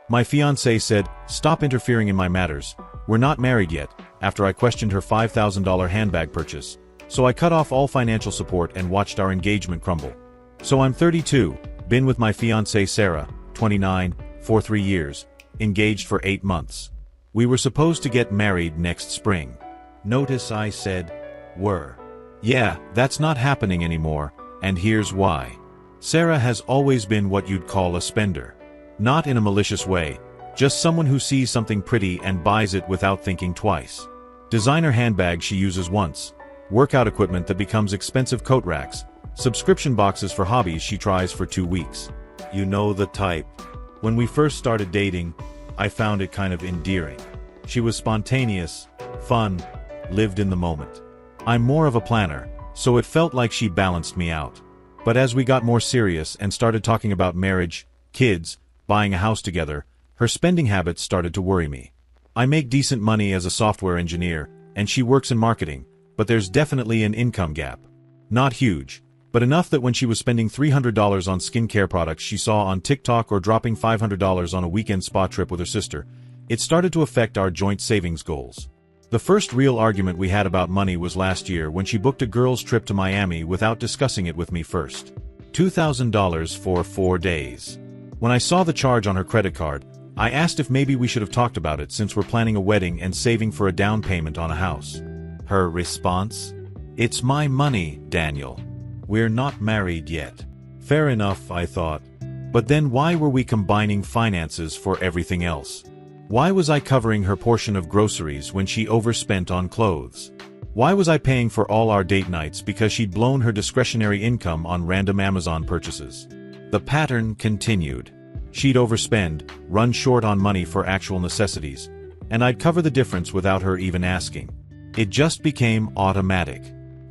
My fiancée said, "Stop interfering in my matters. We're not married yet," after I questioned her $5,000 handbag purchase. So I cut off all financial support and watched our engagement crumble. So I'm 32, been with my fiancée Sarah, 29, for 3 years, engaged for 8 months. We were supposed to get married next spring. Notice I said, were. Yeah, that's not happening anymore, and here's why. Sarah has always been what you'd call a spender. Not in a malicious way, just someone who sees something pretty and buys it without thinking twice. Designer handbags she uses once, workout equipment that becomes expensive coat racks, subscription boxes for hobbies she tries for 2 weeks. You know the type. When we first started dating, I found it kind of endearing. She was spontaneous, fun, lived in the moment. I'm more of a planner, so it felt like she balanced me out. But as we got more serious and started talking about marriage, kids, buying a house together, her spending habits started to worry me. I make decent money as a software engineer, and she works in marketing, but there's definitely an income gap. Not huge, but enough that when she was spending $300 on skincare products she saw on TikTok or dropping $500 on a weekend spa trip with her sister, it started to affect our joint savings goals. The first real argument we had about money was last year when she booked a girls' trip to Miami without discussing it with me first. $2,000 for 4 days. When I saw the charge on her credit card, I asked if maybe we should have talked about it since we're planning a wedding and saving for a down payment on a house. Her response? "It's my money, Daniel. We're not married yet." Fair enough, I thought. But then why were we combining finances for everything else? Why was I covering her portion of groceries when she overspent on clothes? Why was I paying for all our date nights because she'd blown her discretionary income on random Amazon purchases? The pattern continued. She'd overspend, run short on money for actual necessities, and I'd cover the difference without her even asking. It just became automatic.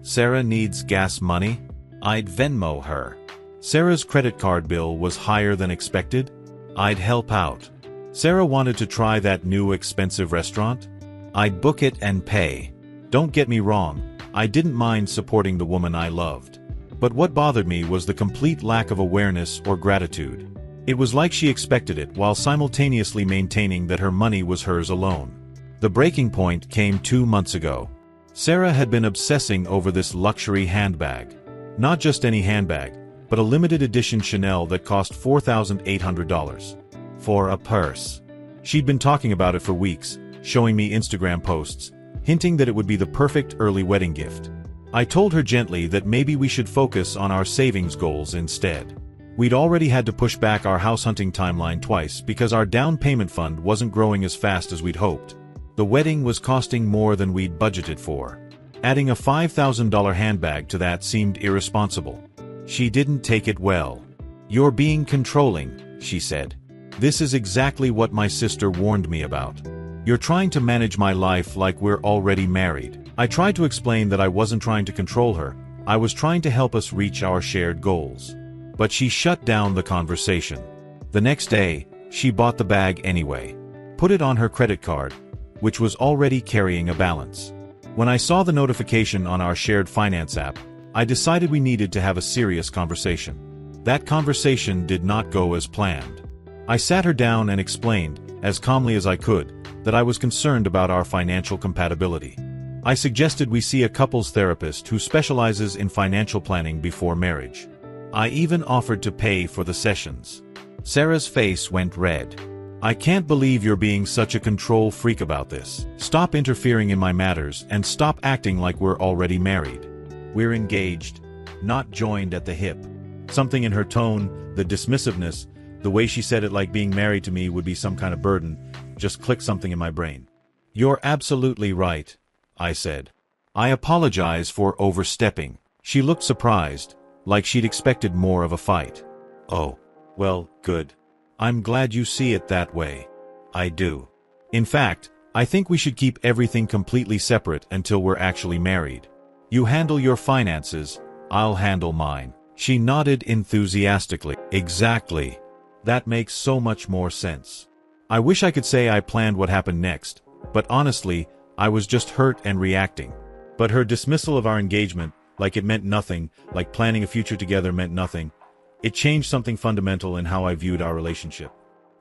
Sarah needs gas money? I'd Venmo her. Sarah's credit card bill was higher than expected? I'd help out. Sarah wanted to try that new expensive restaurant? I'd book it and pay. Don't get me wrong, I didn't mind supporting the woman I loved. But what bothered me was the complete lack of awareness or gratitude. It was like she expected it while simultaneously maintaining that her money was hers alone. The breaking point came 2 months ago. Sarah had been obsessing over this luxury handbag. Not just any handbag, but a limited edition Chanel that cost $4,800. For a purse. She'd been talking about it for weeks, showing me Instagram posts, hinting that it would be the perfect early wedding gift. I told her gently that maybe we should focus on our savings goals instead. We'd already had to push back our house hunting timeline twice because our down payment fund wasn't growing as fast as we'd hoped. The wedding was costing more than we'd budgeted for. Adding a $5,000 handbag to that seemed irresponsible. She didn't take it well. "You're being controlling," she said. "This is exactly what my sister warned me about. You're trying to manage my life like we're already married." I tried to explain that I wasn't trying to control her, I was trying to help us reach our shared goals. But she shut down the conversation. The next day, she bought the bag anyway. Put it on her credit card, which was already carrying a balance. When I saw the notification on our shared finance app, I decided we needed to have a serious conversation. That conversation did not go as planned. I sat her down and explained, as calmly as I could, that I was concerned about our financial compatibility. I suggested we see a couples therapist who specializes in financial planning before marriage. I even offered to pay for the sessions. Sarah's face went red. "I can't believe you're being such a control freak about this. Stop interfering in my matters and stop acting like we're already married. We're engaged, not joined at the hip." Something in her tone, the dismissiveness, the way she said it like being married to me would be some kind of burden, just clicked something in my brain. "You're absolutely right," I said. "I apologize for overstepping." She looked surprised, like she'd expected more of a fight. "Oh, well, good. I'm glad you see it that way." "I do. In fact, I think we should keep everything completely separate until we're actually married. You handle your finances, I'll handle mine." She nodded enthusiastically. "Exactly. That makes so much more sense." I wish I could say I planned what happened next, but honestly, I was just hurt and reacting. But her dismissal of our engagement, like it meant nothing, like planning a future together meant nothing, it changed something fundamental in how I viewed our relationship.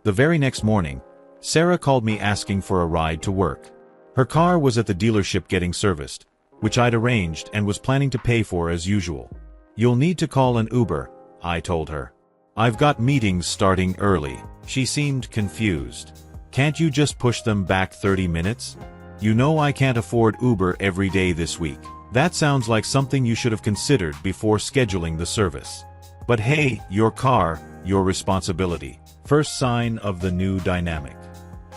The very next morning, Sarah called me asking for a ride to work. Her car was at the dealership getting serviced, which I'd arranged and was planning to pay for as usual. "You'll need to call an Uber," I told her. "I've got meetings starting early." She seemed confused. "Can't you just push them back 30 minutes? You know I can't afford Uber every day this week." "That sounds like something you should have considered before scheduling the service. But hey, your car, your responsibility." First sign of the new dynamic.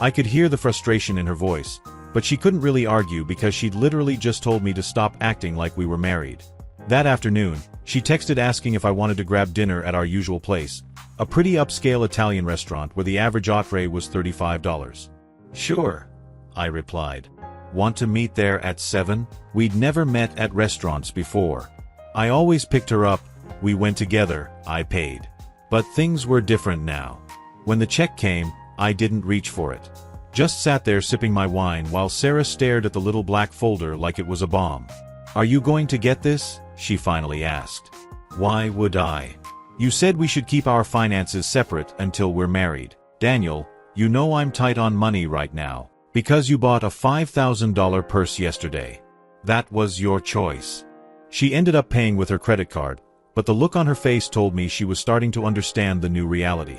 I could hear the frustration in her voice, but she couldn't really argue because she'd literally just told me to stop acting like we were married. That afternoon, she texted asking if I wanted to grab dinner at our usual place, a pretty upscale Italian restaurant where the average entree was $35. "Sure," I replied. "Want to meet there at 7? We'd never met at restaurants before. I always picked her up, we went together, I paid. But things were different now. When the check came, I didn't reach for it. Just sat there sipping my wine while Sarah stared at the little black folder like it was a bomb. "Are you going to get this?" she finally asked. "Why would I? You said we should keep our finances separate until we're married. Daniel, you know I'm tight on money right now. Because you bought a $5,000 purse yesterday. That was your choice." She ended up paying with her credit card, but the look on her face told me she was starting to understand the new reality.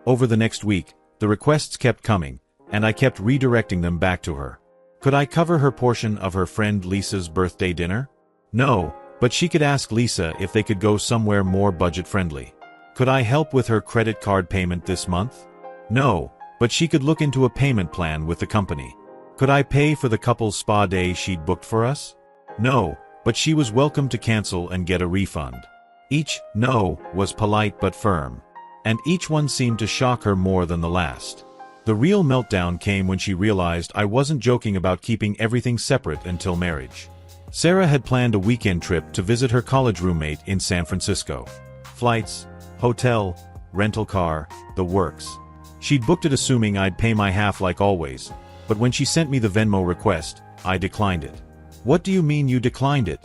Over the next week, the requests kept coming, and I kept redirecting them back to her. Could I cover her portion of her friend Lisa's birthday dinner? No, but she could ask Lisa if they could go somewhere more budget-friendly. Could I help with her credit card payment this month? No, but she could look into a payment plan with the company. Could I pay for the couple's spa day she'd booked for us? No, but she was welcome to cancel and get a refund. Each no was polite but firm, and each one seemed to shock her more than the last. The real meltdown came when she realized I wasn't joking about keeping everything separate until marriage. Sarah had planned a weekend trip to visit her college roommate in San Francisco. Flights, hotel, rental car, the works. She'd booked it assuming I'd pay my half like always, but when she sent me the Venmo request, I declined it. "What do you mean you declined it?"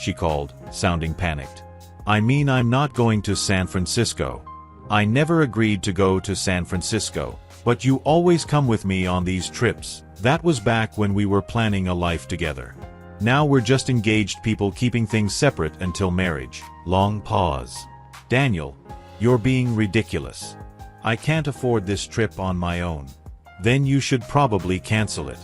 she called, sounding panicked. "I mean I'm not going to San Francisco. I never agreed to go to San Francisco, but you always come with me on these trips. That was back when we were planning a life together. Now we're just engaged people keeping things separate until marriage." Long pause. "Daniel, you're being ridiculous. I can't afford this trip on my own." "Then you should probably cancel it.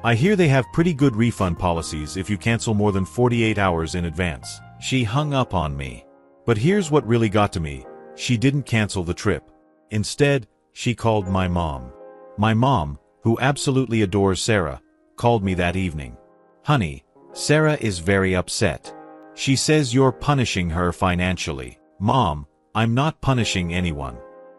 I hear they have pretty good refund policies if you cancel more than 48 hours in advance." She hung up on me. But here's what really got to me. She didn't cancel the trip. Instead, she called my mom. My mom, who absolutely adores Sarah, called me that evening. "Honey, Sarah is very upset. She says you're punishing her financially." "Mom, I'm not punishing anyone.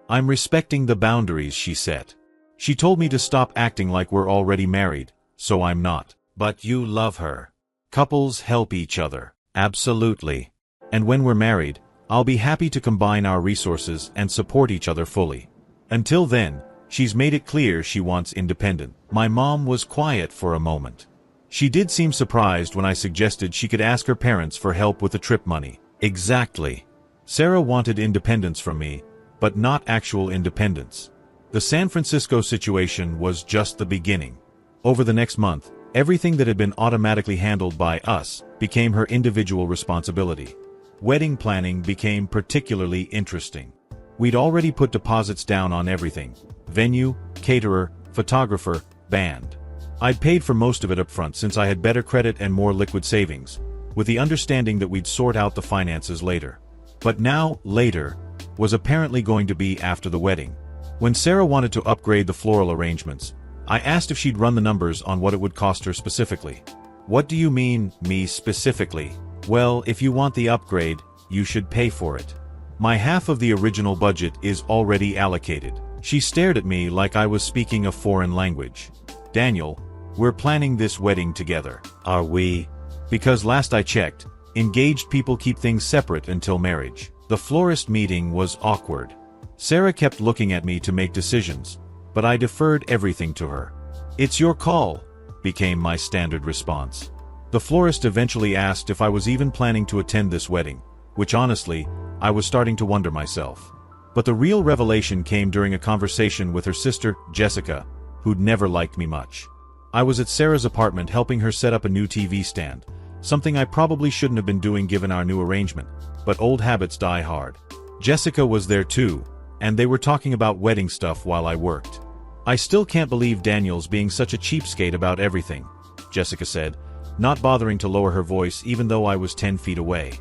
I'm respecting the boundaries she set. She told me to stop acting like we're already married, so I'm not." "But you love her. Couples help each other." "Absolutely. And when we're married, I'll be happy to combine our resources and support each other fully. Until then, she's made it clear she wants independence." My mom was quiet for a moment. She did seem surprised when I suggested she could ask her parents for help with the trip money. Exactly. Sarah wanted independence from me, but not actual independence. The San Francisco situation was just the beginning. Over the next month, everything that had been automatically handled by us became her individual responsibility. Wedding planning became particularly interesting. We'd already put deposits down on everything: venue, caterer, photographer, band. I'd paid for most of it up front since I had better credit and more liquid savings, with the understanding that we'd sort out the finances later. But now, later, was apparently going to be after the wedding. When Sarah wanted to upgrade the floral arrangements, I asked if she'd run the numbers on what it would cost her specifically. "What do you mean, me specifically?" "Well, if you want the upgrade, you should pay for it. My half of the original budget is already allocated." She stared at me like I was speaking a foreign language. "Daniel, we're planning this wedding together." "Are we?" Because last I checked, engaged people keep things separate until marriage. The florist meeting was awkward. Sarah kept looking at me to make decisions, but I deferred everything to her. "It's your call," became my standard response. The florist eventually asked if I was even planning to attend this wedding, which honestly, I was starting to wonder myself. But the real revelation came during a conversation with her sister, Jessica, who'd never liked me much. I was at Sarah's apartment helping her set up a new TV stand, something I probably shouldn't have been doing given our new arrangement, but old habits die hard. Jessica was there too, and they were talking about wedding stuff while I worked. "I still can't believe Daniel's being such a cheapskate about everything," Jessica said, not bothering to lower her voice even though I was 10 feet away.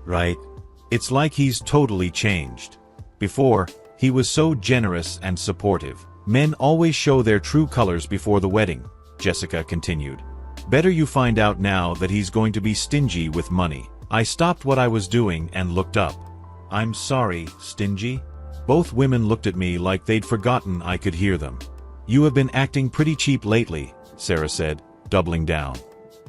"Right? It's like he's totally changed. Before, he was so generous and supportive. Men always show their true colors before the wedding," Jessica continued. "Better you find out now that he's going to be stingy with money." I stopped what I was doing and looked up. "I'm sorry, stingy?" Both women looked at me like they'd forgotten I could hear them. "You have been acting pretty cheap lately," Sarah said, doubling down.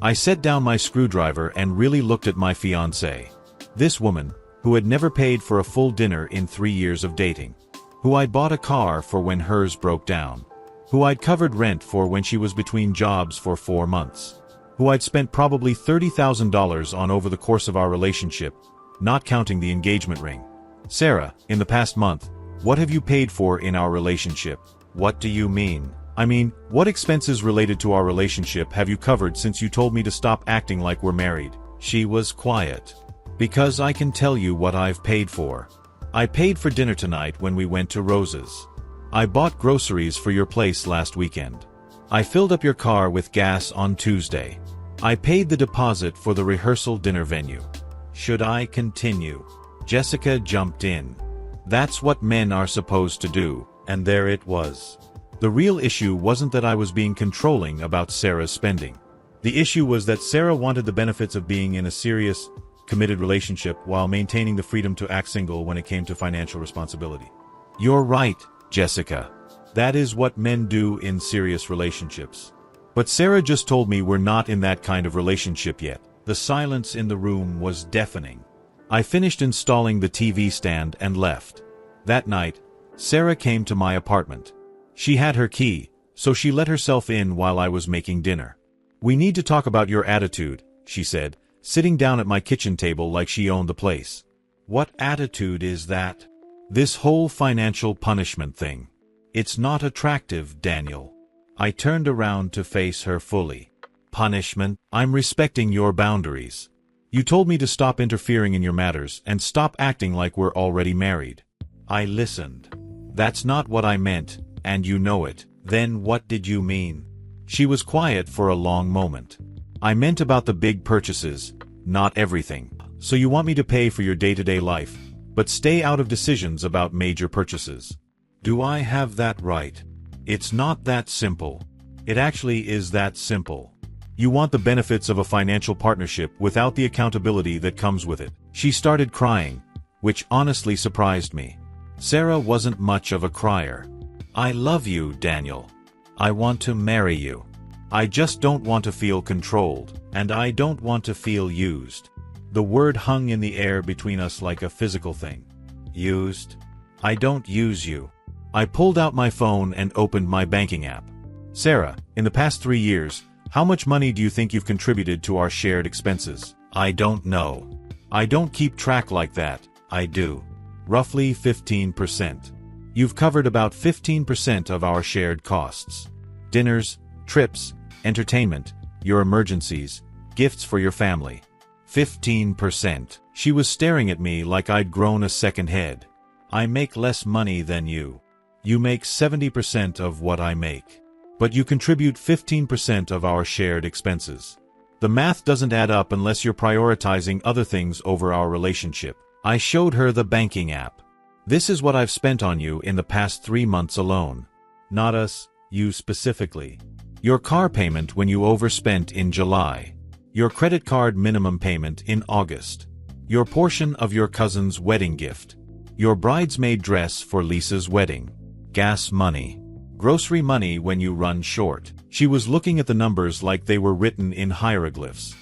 I set down my screwdriver and really looked at my fiancée. This woman, who had never paid for a full dinner in 3 years of dating. Who I'd bought a car for when hers broke down. Who I'd covered rent for when she was between jobs for 4 months. Who I'd spent probably $30,000 on over the course of our relationship, not counting the engagement ring. "Sarah, in the past month, what have you paid for in our relationship?" "What do you mean?" "I mean, what expenses related to our relationship have you covered since you told me to stop acting like we're married?" She was quiet. "Because I can tell you what I've paid for. I paid for dinner tonight when we went to Rose's. I bought groceries for your place last weekend. I filled up your car with gas on Tuesday. I paid the deposit for the rehearsal dinner venue." "Should I continue?" Jessica jumped in. "That's what men are supposed to do," and there it was. The real issue wasn't that I was being controlling about Sarah's spending. The issue was that Sarah wanted the benefits of being in a serious, committed relationship while maintaining the freedom to act single when it came to financial responsibility. "You're right, Jessica. That is what men do in serious relationships. But Sarah just told me we're not in that kind of relationship yet." The silence in the room was deafening. I finished installing the TV stand and left. That night, Sarah came to my apartment. She had her key, so she let herself in while I was making dinner. "We need to talk about your attitude," she said, sitting down at my kitchen table like she owned the place. "What attitude is that?" "This whole financial punishment thing. It's not attractive, Daniel." I turned around to face her fully. "Punishment? I'm respecting your boundaries. You told me to stop interfering in your matters and stop acting like we're already married." I listened. "That's not what I meant, and you know it." "Then what did you mean?" She was quiet for a long moment. "I meant about the big purchases, not everything. So you want me to pay for your day-to-day life, but stay out of decisions about major purchases. Do I have that right?" "It's not that simple." "It actually is that simple. You want the benefits of a financial partnership without the accountability that comes with it." She started crying, which honestly surprised me. Sarah wasn't much of a crier. "I love you, Daniel. I want to marry you. I just don't want to feel controlled, and I don't want to feel used." The word hung in the air between us like a physical thing. "Used? I don't use you." I pulled out my phone and opened my banking app. "Sarah, in the past 3 years, how much money do you think you've contributed to our shared expenses?" "I don't know. I don't keep track like that." "I do. Roughly 15%. You've covered about 15% of our shared costs. Dinners, trips, entertainment, your emergencies, gifts for your family. 15%. She was staring at me like I'd grown a second head. "I make less money than you. You make 70% of what I make. But you contribute 15% of our shared expenses. The math doesn't add up unless you're prioritizing other things over our relationship." I showed her the banking app. "This is what I've spent on you in the past 3 months alone. Not us, you specifically. Your car payment when you overspent in July. Your credit card minimum payment in August. Your portion of your cousin's wedding gift. Your bridesmaid dress for Lisa's wedding. Gas money. Grocery money when you run short." She was looking at the numbers like they were written in hieroglyphs.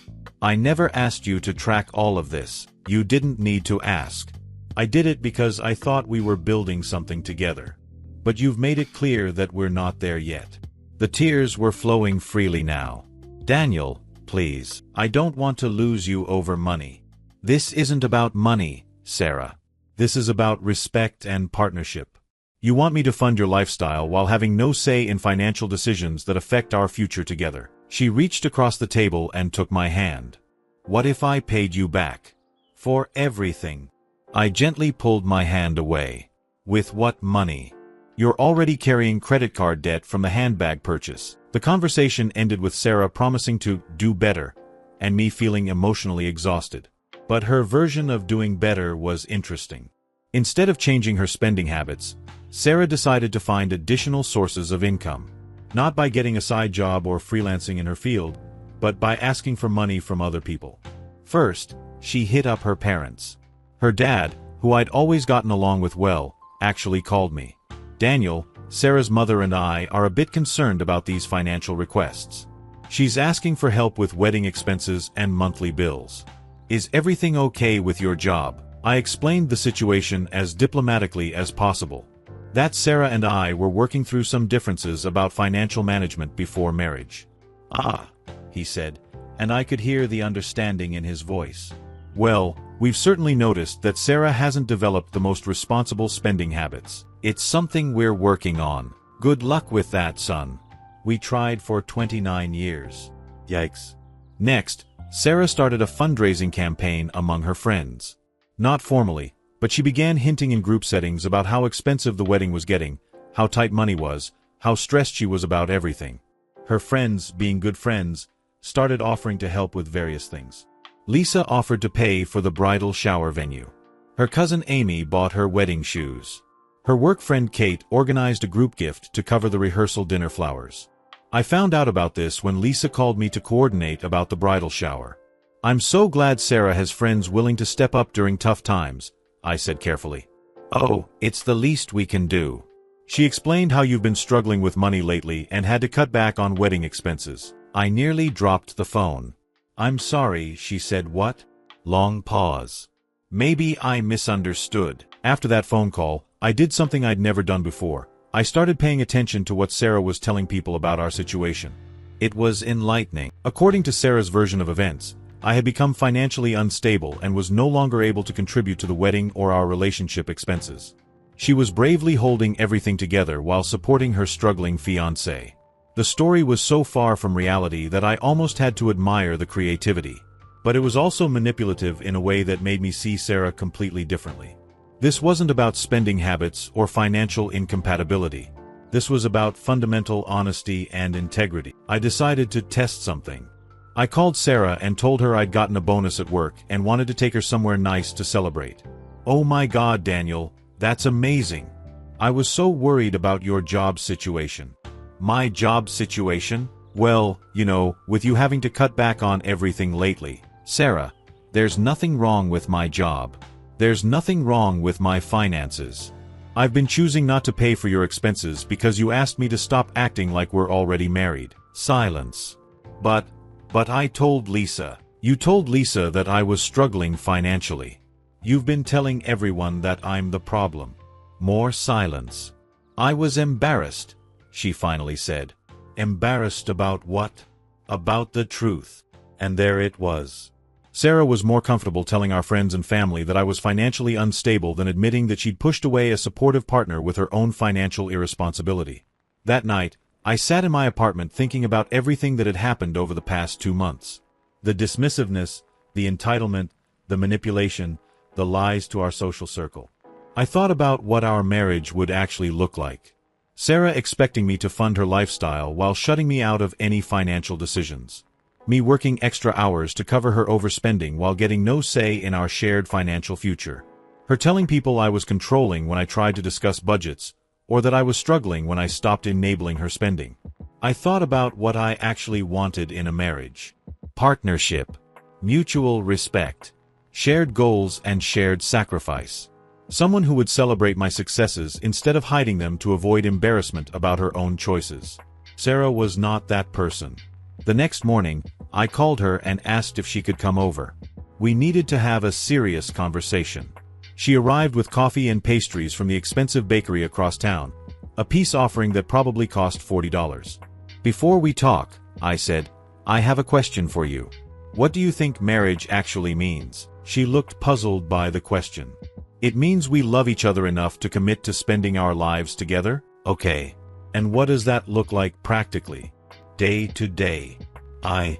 "I never asked you to track all of this. You didn't need to ask. I did it because I thought we were building something together. But you've made it clear that we're not there yet." The tears were flowing freely now. "Daniel, please. I don't want to lose you over money." "This isn't about money, Sarah. This is about respect and partnership. You want me to fund your lifestyle while having no say in financial decisions that affect our future together. She reached across the table and took my hand. What if I paid you back? For everything. I gently pulled my hand away. With what money? You're already carrying credit card debt from the handbag purchase. The conversation ended with Sarah promising to do better, and me feeling emotionally exhausted. But her version of doing better was interesting. Instead of changing her spending habits, Sarah decided to find additional sources of income. Not by getting a side job or freelancing in her field, but by asking for money from other people. First, she hit up her parents. Her dad, who I'd always gotten along with well, actually called me. Daniel, Sarah's mother, and I are a bit concerned about these financial requests. She's asking for help with wedding expenses and monthly bills. Is everything okay with your job? I explained the situation as diplomatically as possible. That Sarah and I were working through some differences about financial management before marriage. Ah, he said, and I could hear the understanding in his voice. Well, we've certainly noticed that Sarah hasn't developed the most responsible spending habits. It's something we're working on. Good luck with that, son. We tried for 29 years. Yikes. Next, Sarah started a fundraising campaign among her friends. Not formally, but she began hinting in group settings about how expensive the wedding was getting, how tight money was, how stressed she was about everything. Her friends, being good friends, started offering to help with various things. Lisa offered to pay for the bridal shower venue. Her cousin Amy bought her wedding shoes. Her work friend Kate organized a group gift to cover the rehearsal dinner flowers. I found out about this when Lisa called me to coordinate about the bridal shower. I'm so glad Sarah has friends willing to step up during tough times, I said carefully. Oh, it's the least we can do. She explained how you've been struggling with money lately and had to cut back on wedding expenses. I nearly dropped the phone. I'm sorry, she said. What? Long pause. Maybe I misunderstood. After that phone call, I did something I'd never done before. I started paying attention to what Sarah was telling people about our situation. It was enlightening. According to Sarah's version of events, I had become financially unstable and was no longer able to contribute to the wedding or our relationship expenses. She was bravely holding everything together while supporting her struggling fiancé. The story was so far from reality that I almost had to admire the creativity. But it was also manipulative in a way that made me see Sarah completely differently. This wasn't about spending habits or financial incompatibility. This was about fundamental honesty and integrity. I decided to test something. I called Sarah and told her I'd gotten a bonus at work and wanted to take her somewhere nice to celebrate. Oh my God, Daniel, that's amazing. I was so worried about your job situation. My job situation? Well, you know, with you having to cut back on everything lately. Sarah, there's nothing wrong with my job. There's nothing wrong with my finances. I've been choosing not to pay for your expenses because you asked me to stop acting like we're already married. Silence. But I told Lisa. You told Lisa that I was struggling financially. You've been telling everyone that I'm the problem. More silence. I was embarrassed, she finally said. Embarrassed about what? About the truth. And there it was. Sarah was more comfortable telling our friends and family that I was financially unstable than admitting that she'd pushed away a supportive partner with her own financial irresponsibility. That night, I sat in my apartment thinking about everything that had happened over the past 2 months. The dismissiveness, the entitlement, the manipulation, the lies to our social circle. I thought about what our marriage would actually look like. Sarah expecting me to fund her lifestyle while shutting me out of any financial decisions. Me working extra hours to cover her overspending while getting no say in our shared financial future. Her telling people I was controlling when I tried to discuss budgets, or that I was struggling when I stopped enabling her spending. I thought about what I actually wanted in a marriage. Partnership. Mutual respect. Shared goals and shared sacrifice. Someone who would celebrate my successes instead of hiding them to avoid embarrassment about her own choices. Sarah was not that person. The next morning, I called her and asked if she could come over. We needed to have a serious conversation. She arrived with coffee and pastries from the expensive bakery across town, a peace offering that probably cost $40. Before we talk, I said, I have a question for you. What do you think marriage actually means? She looked puzzled by the question. It means we love each other enough to commit to spending our lives together? Okay. And what does that look like practically? Day to day. I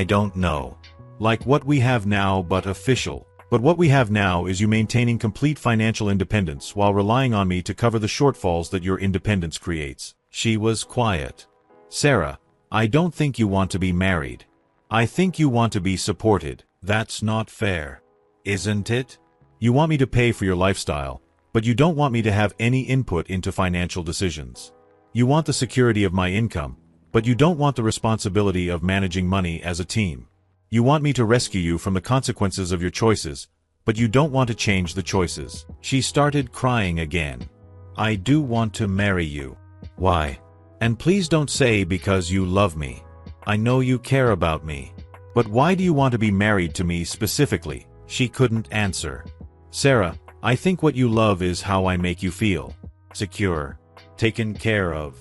don't know. Like what we have now, but official. But what we have now is you maintaining complete financial independence while relying on me to cover the shortfalls that your independence creates. She was quiet. Sarah, I don't think you want to be married. I think you want to be supported. That's not fair. Isn't it? You want me to pay for your lifestyle, but you don't want me to have any input into financial decisions. You want the security of my income, but you don't want the responsibility of managing money as a team. You want me to rescue you from the consequences of your choices, but you don't want to change the choices. She started crying again. I do want to marry you. Why? And please don't say because you love me. I know you care about me. But why do you want to be married to me specifically? She couldn't answer. Sarah, I think what you love is how I make you feel. Secure. Taken care of.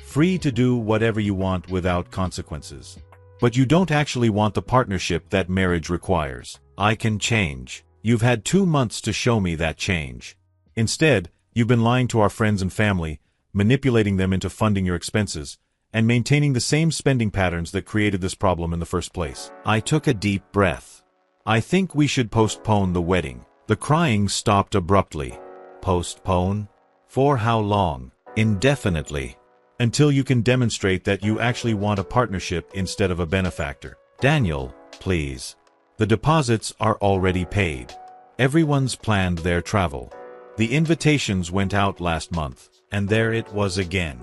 Free to do whatever you want without consequences. But you don't actually want the partnership that marriage requires. I can change. You've had 2 months to show me that change. Instead, you've been lying to our friends and family, manipulating them into funding your expenses, and maintaining the same spending patterns that created this problem in the first place. I took a deep breath. I think we should postpone the wedding. The crying stopped abruptly. Postpone? For how long? Indefinitely. Until you can demonstrate that you actually want a partnership instead of a benefactor. Daniel, please. The deposits are already paid. Everyone's planned their travel. The invitations went out last month, and there it was again.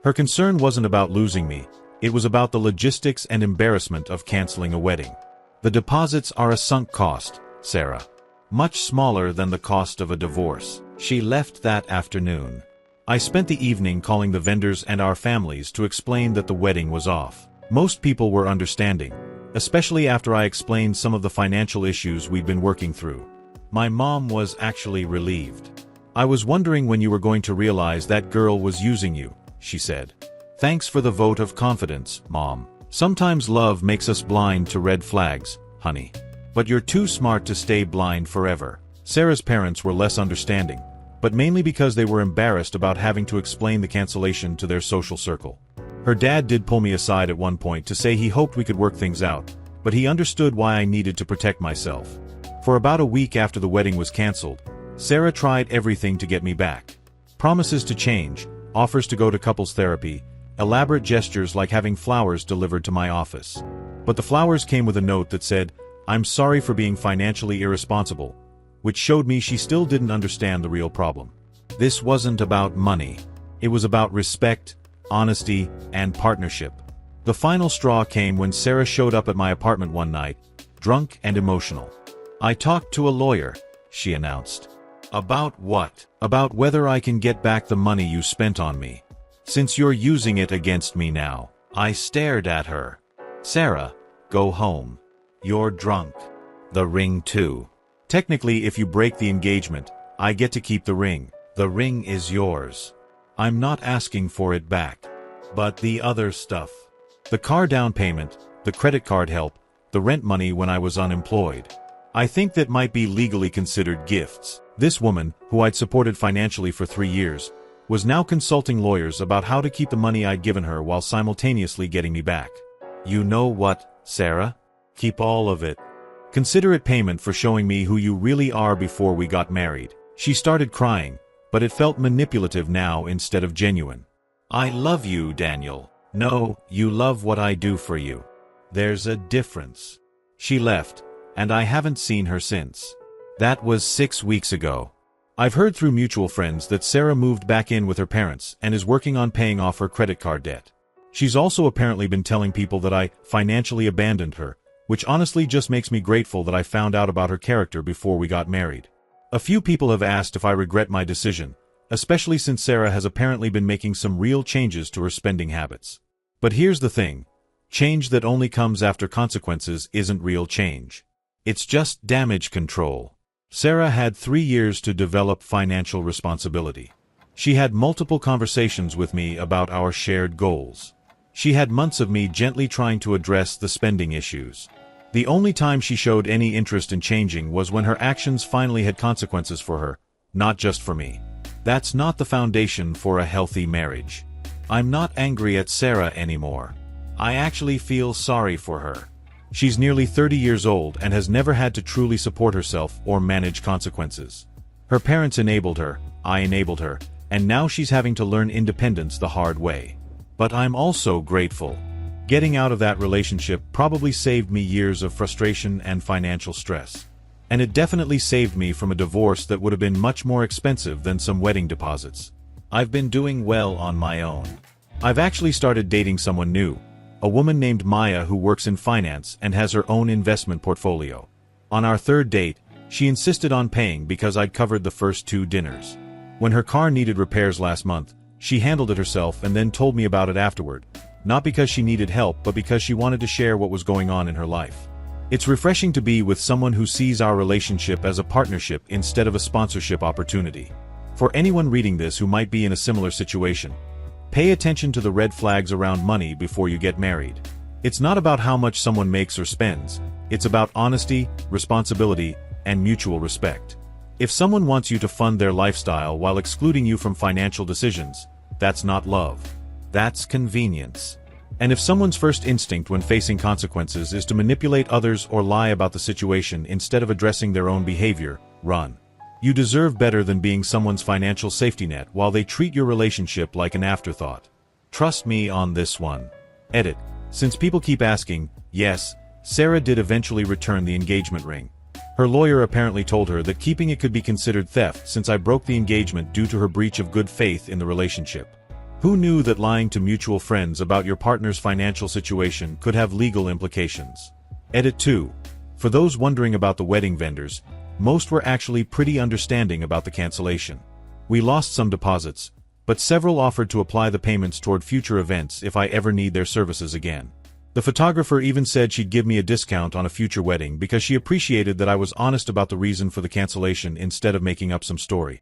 Her concern wasn't about losing me, it was about the logistics and embarrassment of canceling a wedding. The deposits are a sunk cost, Sarah. Much smaller than the cost of a divorce. She left that afternoon. I spent the evening calling the vendors and our families to explain that the wedding was off. Most people were understanding, especially after I explained some of the financial issues we'd been working through. My mom was actually relieved. I was wondering when you were going to realize that girl was using you, she said. Thanks for the vote of confidence, Mom. Sometimes love makes us blind to red flags, honey. But you're too smart to stay blind forever. Sarah's parents were less understanding, but mainly because they were embarrassed about having to explain the cancellation to their social circle. Her dad did pull me aside at one point to say he hoped we could work things out, but he understood why I needed to protect myself. For about a week after the wedding was canceled, Sarah tried everything to get me back. Promises to change, offers to go to couples therapy, elaborate gestures like having flowers delivered to my office. But the flowers came with a note that said, "I'm sorry for being financially irresponsible," which showed me she still didn't understand the real problem. This wasn't about money. It was about respect, honesty, and partnership. The final straw came when Sarah showed up at my apartment one night, drunk and emotional. "I talked to a lawyer," she announced. "About what?" "About whether I can get back the money you spent on me. Since you're using it against me now." I stared at her. "Sarah, go home. You're drunk." "The ring too." "Technically, if you break the engagement, I get to keep the ring. The ring is yours. I'm not asking for it back. But the other stuff. The car down payment, the credit card help, the rent money when I was unemployed. I think that might be legally considered gifts." This woman, who I'd supported financially for 3 years, was now consulting lawyers about how to keep the money I'd given her while simultaneously getting me back. "You know what, Sarah? Keep all of it. Consider it payment for showing me who you really are before we got married." She started crying, but it felt manipulative now instead of genuine. "I love you, Daniel." "No, you love what I do for you. There's a difference." She left, and I haven't seen her since. That was 6 weeks ago. I've heard through mutual friends that Sarah moved back in with her parents and is working on paying off her credit card debt. She's also apparently been telling people that I financially abandoned her, which honestly just makes me grateful that I found out about her character before we got married. A few people have asked if I regret my decision, especially since Sarah has apparently been making some real changes to her spending habits. But here's the thing. Change that only comes after consequences isn't real change. It's just damage control. Sarah had 3 years to develop financial responsibility. She had multiple conversations with me about our shared goals. She had months of me gently trying to address the spending issues. The only time she showed any interest in changing was when her actions finally had consequences for her, not just for me. That's not the foundation for a healthy marriage. I'm not angry at Sarah anymore. I actually feel sorry for her. She's nearly 30 years old and has never had to truly support herself or manage consequences. Her parents enabled her, I enabled her, and now she's having to learn independence the hard way. But I'm also grateful. Getting out of that relationship probably saved me years of frustration and financial stress. And it definitely saved me from a divorce that would have been much more expensive than some wedding deposits. I've been doing well on my own. I've actually started dating someone new, a woman named Maya who works in finance and has her own investment portfolio. On our third date, she insisted on paying because I'd covered the first 2 dinners. When her car needed repairs last month, she handled it herself and then told me about it afterward, not because she needed help but because she wanted to share what was going on in her life. It's refreshing to be with someone who sees our relationship as a partnership instead of a sponsorship opportunity. For anyone reading this who might be in a similar situation, pay attention to the red flags around money before you get married. It's not about how much someone makes or spends, it's about honesty, responsibility, and mutual respect. If someone wants you to fund their lifestyle while excluding you from financial decisions, that's not love. That's convenience. And if someone's first instinct when facing consequences is to manipulate others or lie about the situation instead of addressing their own behavior, run. You deserve better than being someone's financial safety net while they treat your relationship like an afterthought. Trust me on this one. Edit. Since people keep asking, yes, Sarah did eventually return the engagement ring. Her lawyer apparently told her that keeping it could be considered theft since I broke the engagement due to her breach of good faith in the relationship. Who knew that lying to mutual friends about your partner's financial situation could have legal implications? Edit 2. For those wondering about the wedding vendors, most were actually pretty understanding about the cancellation. We lost some deposits, but several offered to apply the payments toward future events if I ever need their services again. The photographer even said she'd give me a discount on a future wedding because she appreciated that I was honest about the reason for the cancellation instead of making up some story.